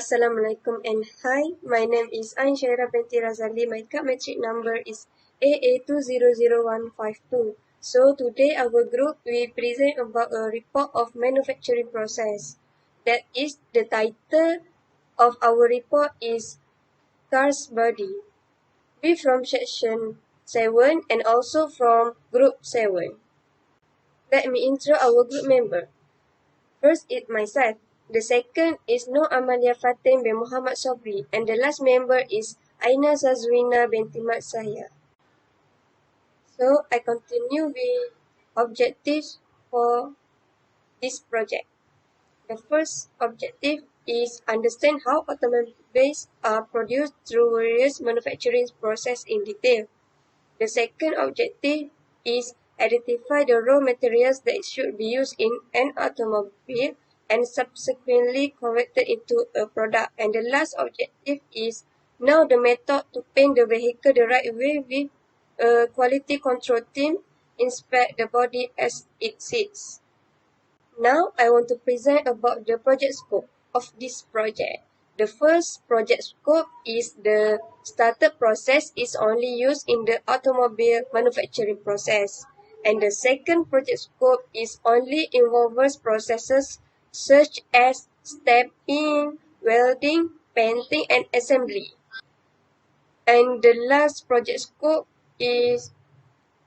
Assalamualaikum and hi, my name is SHAHIRAH binti RAZALI. My card metric number is AA200152. So today our group will present about a report of manufacturing process. That is, the title of our report is Car's Body. We from section 7 and also from group 7. Let me intro our group member. First is myself. The second is N.Amalia Fatin bin Muhammad SOBRI. And the last member is AINA SYAZWINA binti SAHIAR. So I continue with objectives for this project. The first objective is understand how automobiles are produced through various manufacturing process in detail. The second objective is identify the raw materials that should be used in an automobile and subsequently converted into a product. And the last objective is know the method to paint the vehicle the right way with a quality control team inspect the body as it sits. Now I want to present about the project scope of this project. The first project scope is the startup process is only used in the automobile manufacturing process. And the second project scope is only involves processes such as stamping, welding, painting, and assembly. And the last project scope is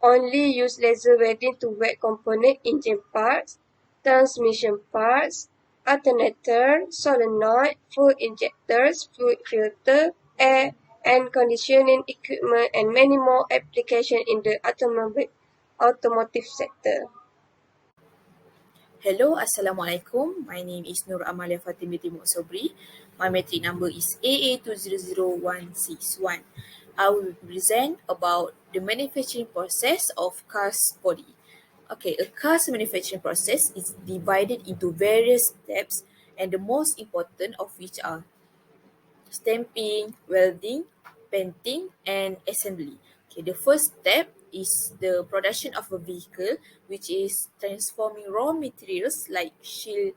only use laser welding to weld component engine parts, transmission parts, alternator, solenoid, fuel injectors, fluid filter, air and conditioning equipment, and many more applications in the automotive sector. Hello, Assalamualaikum. My name is N.Amalia Fatin binti SOBRI. My metric number is AA200161. I will present about the manufacturing process of car's body. Okay, a car's manufacturing process is divided into various steps, and the most important of which are stamping, welding, painting, and assembly. Okay, the first step is the production of a vehicle, which is transforming raw materials like steel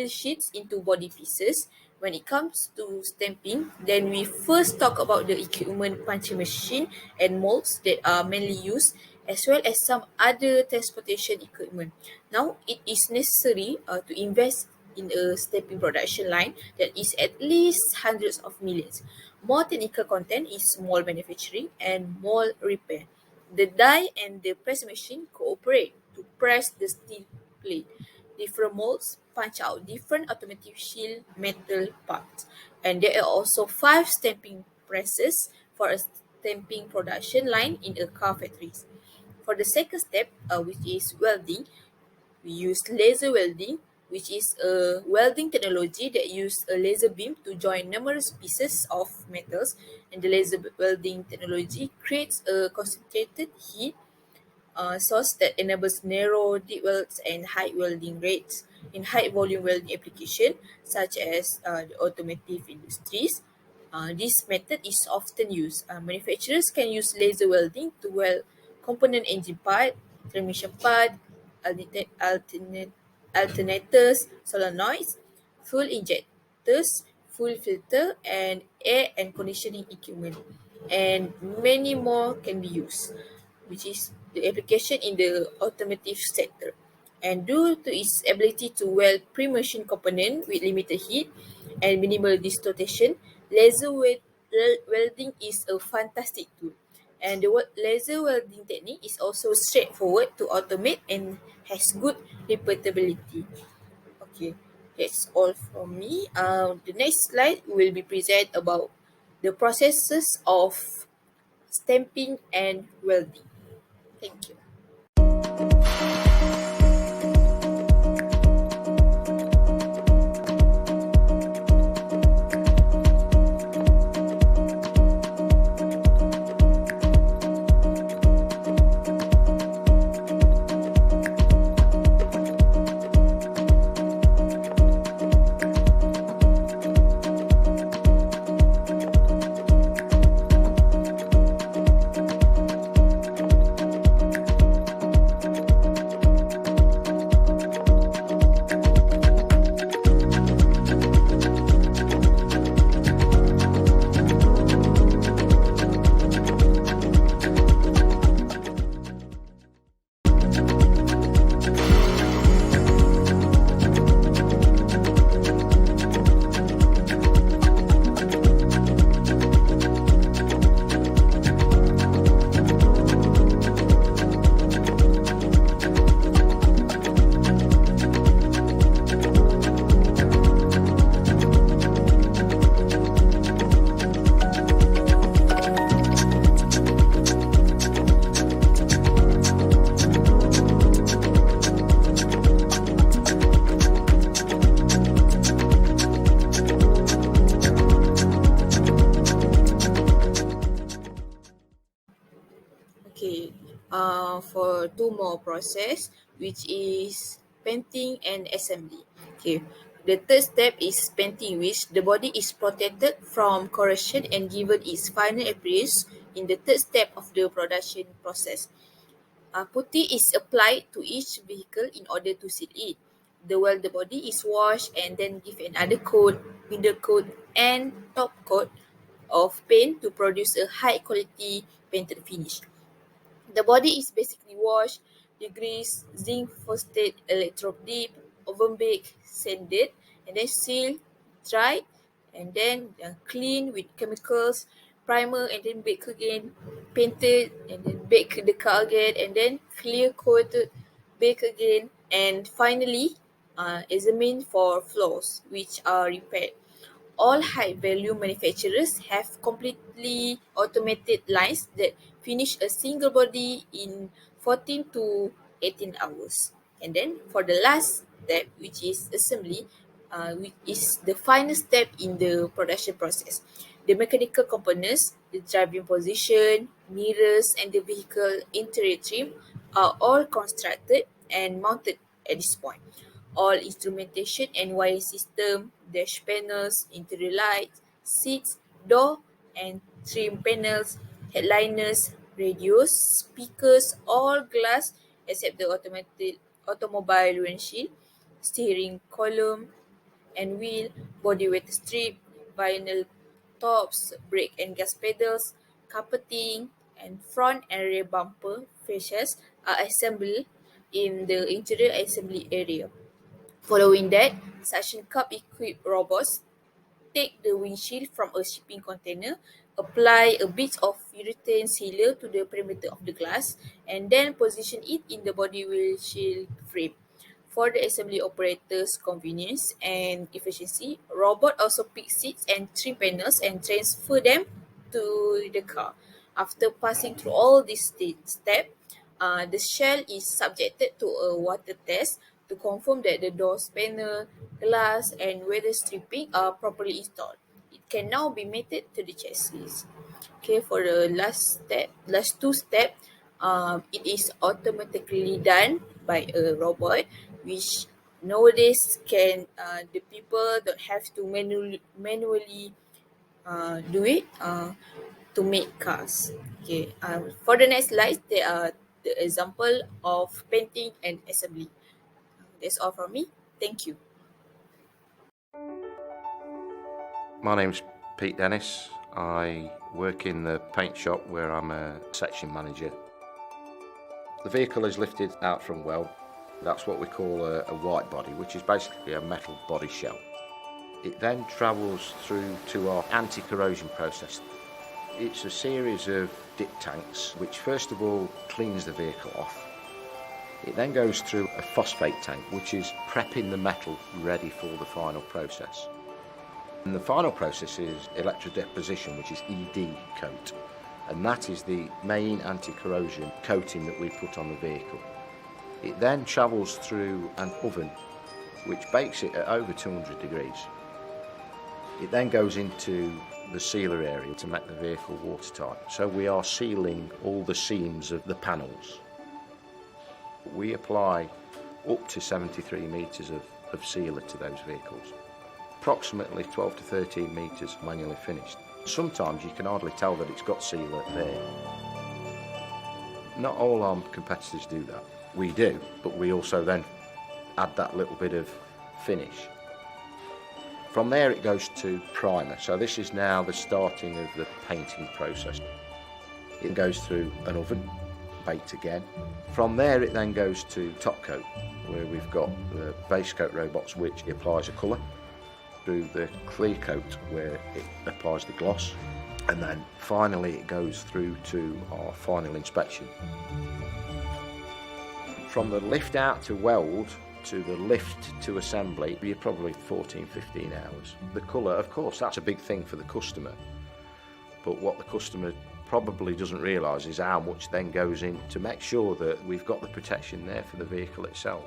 sheets into body pieces. When it comes to stamping, then we first talk about the equipment punching machine and molds that are mainly used, as well as some other transportation equipment. Now, it is necessary to invest in a stamping production line that is at least hundreds of millions. More technical content is mold manufacturing and mold repair. The die and the press machine cooperate to press the steel plate. Different molds punch out different automotive sheet metal parts. And there are also 5 stamping presses for a stamping production line in a car factory. For the second step, which is welding, we use laser welding, which is a welding technology that uses a laser beam to join numerous pieces of metals. And the laser welding technology creates a concentrated heat source that enables narrow, deep welds and high welding rates in high volume welding application such as the automotive industries. This method is often used. Manufacturers can use laser welding to weld component engine part, transmission part, alternators, solenoids, fuel injectors, fuel filter, and air and conditioning equipment. And many more can be used, which is the application in the automotive sector. And due to its ability to weld pre-machined component with limited heat and minimal distortion, laser welding is a fantastic tool. And the laser welding technique is also straightforward to automate and has good repeatability. Okay, that's all from me. The next slide will be present about the processes of stamping and welding. Thank you. for two more process, which is painting and assembly. Okay. The third step is painting, which the body is protected from corrosion and given its final appearance in the third step of the production process. Putty is applied to each vehicle in order to seal it. The body is washed and then give another coat, middle coat, and top coat of paint to produce a high quality painted finish. The body is basically washed, degreased, zinc phosphate electro-dip, oven baked, sanded, and then sealed, dried, and then cleaned with chemicals, primer, and then bake again, painted, and then bake the car again, and then clear coated, bake again, and finally examined for flaws, which are repaired. All high-value manufacturers have completely automated lines that finish a single body in 14 to 18 hours. And then for the last step, which is assembly, which is the final step in the production process. The mechanical components, the driving position, mirrors, and the vehicle interior trim are all constructed and mounted at this point. All instrumentation and wiring system, dash panels, interior lights, seats, door and trim panels, headliners, radios, speakers, all glass except the automated automobile windshield, steering column and wheel, body weight strip, vinyl tops, brake and gas pedals, carpeting, and front and rear bumper fascias are assembled in the interior assembly area. Following that, suction cup equipped robots take the windshield from a shipping container, apply a bit of urethane sealer to the perimeter of the glass, and then position it in the body windshield frame. For the assembly operator's convenience and efficiency, robot also pick seats and trim panels and transfer them to the car. After passing through all these steps, the shell is subjected to a water test to confirm that the doors panel, glass, and weather stripping are properly installed. It can now be mated to the chassis. Okay, for the last two steps, it is automatically done by a robot, which nowadays can the people don't have to manually do it to make cars. Okay, for the next slide, there are the example of painting and assembly. That's all from me. Thank you. My name's Pete Dennis. I work in the paint shop where I'm a section manager. The vehicle is lifted out from weld. That's what we call a white body, which is basically a metal body shell. It then travels through to our anti-corrosion process. It's a series of dip tanks which first of all cleans the vehicle off. It then goes through a phosphate tank which is prepping the metal ready for the final process. And the final process is electrodeposition, which is ED coat, and that is the main anti-corrosion coating that we put on the vehicle. It then travels through an oven which bakes it at over 200 degrees. It then goes into the sealer area to make the vehicle watertight. So we are sealing all the seams of the panels. We apply up to 73 metres of sealer to those vehicles. Approximately 12 to 13 metres manually finished. Sometimes you can hardly tell that it's got sealer there. Not all our competitors do that. We do, but we also then add that little bit of finish. From there it goes to primer. So this is now the starting of the painting process. It goes through an oven, baked again. From there it then goes to top coat, where we've got the base coat robots which applies a colour, through the clear coat where it applies the gloss, and then finally it goes through to our final inspection. From the lift out to weld to the lift to assembly, you're probably 14-15 hours. The colour, of course, that's a big thing for the customer, but what the customer probably doesn't realise is how much then goes in to make sure that we've got the protection there for the vehicle itself.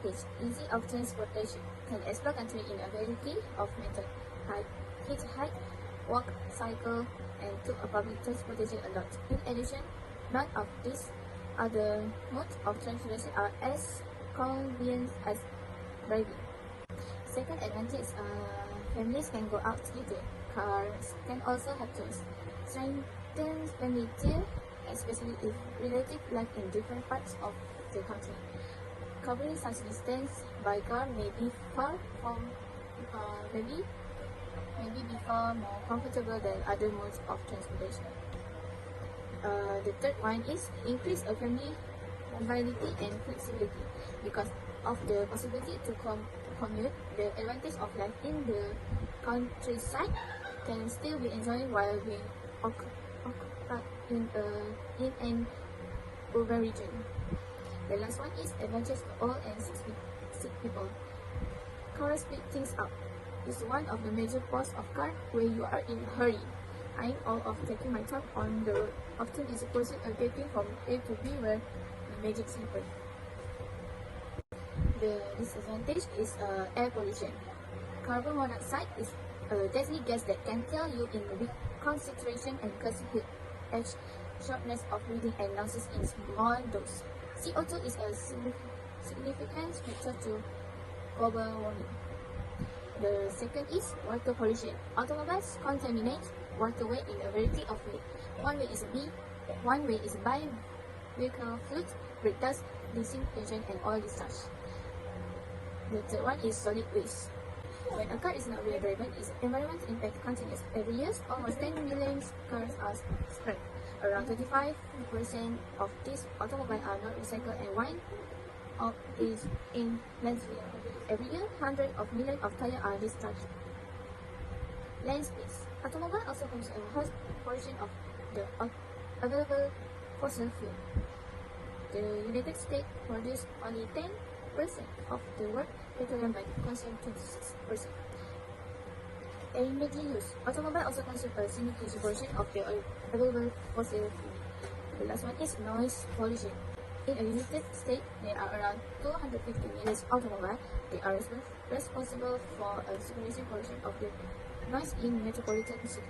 advantage: easy of transportation. Can explore country in a variety of methods: hitchhike, walk, cycle, and took a public transportation a lot. In addition, none of these other modes of transportation are as convenient as driving. Second advantage, families can go out together. Cars can also help to strengthen family ties, especially if relatives live in different parts of the country. Covering such distance by car may be far more comfortable than other modes of transportation. The third one is increase of family mobility and flexibility. Because of the possibility to commute, the advantage of life in the countryside can still be enjoyed while being occupied in an urban region. The last one is advantage to old and sick people. Car speed things up. Is one of the major pros of car where you are in a hurry. I'm all of taking my time on the road. Often is a process of getting from A to B where the magic happens. The disadvantage is air pollution. Carbon monoxide is a deadly gas that can kill you in weak concentration and cause heat, edge, shortness of breathing, and nauseous in small doses. CO2 is a significant factor to global warming. The second is water pollution. Automobiles contaminate waterway in a variety of ways. One way is by vehicle fluid, brake dust, disinfection, and oil discharge. The third one is solid waste. When a car is not well driven, its environmental impact continues. Every year, almost 10 million cars are scrapped. Around 25% of these automobiles are not recycled, and one of is in landfill. Every year, hundreds of millions of tires are discharged. Land space. Automobile also consume a vast portion of the available fossil fuel. The United States produces only 10% of the world petroleum but consume 26%. Energy use. Automobile also consume a significant portion of the available fossil fuel. The last one is noise pollution. In the United States, there are around 250 million automobiles. They are responsible for a significant portion of the noise in metropolitan cities.